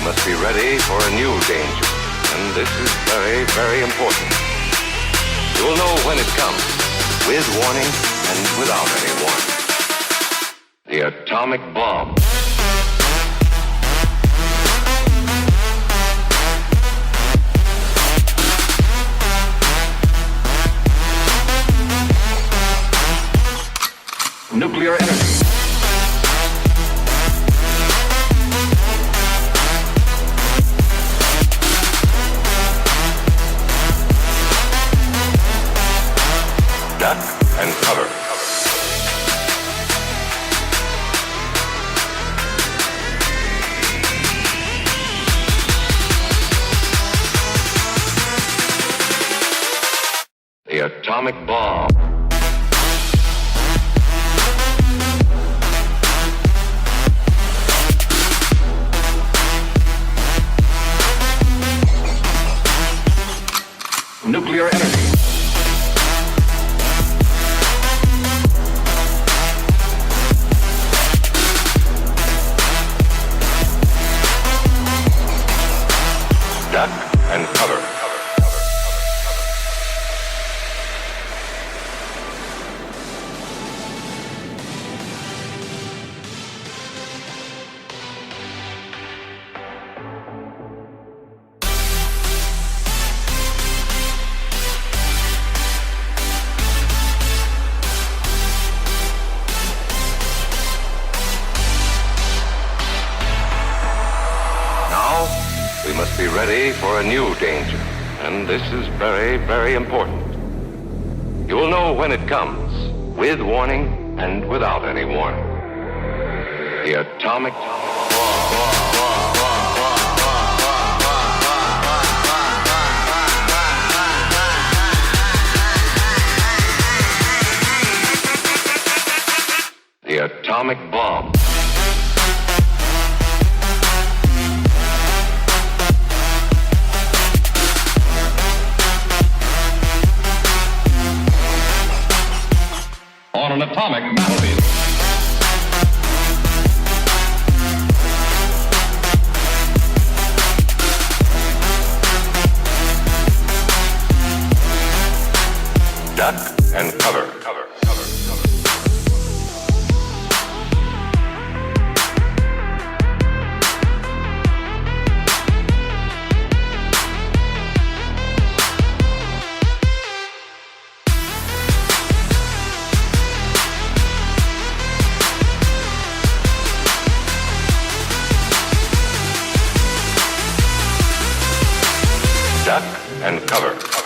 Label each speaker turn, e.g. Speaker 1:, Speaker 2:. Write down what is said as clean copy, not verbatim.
Speaker 1: must be ready for a new danger, and this is very, very important. You will know when it comes, with warning and without any warning. The atomic bomb. Nuclear energy. Duck and cover. The atomic bomb. Nuclear energy. Duck and cover. We must be ready for a new danger, and this is very, very important. You will know when it comes, with warning and without any warning. The atomic bomb. The atomic bomb. On an atomic battlefield. Duck and cover. Duck and cover.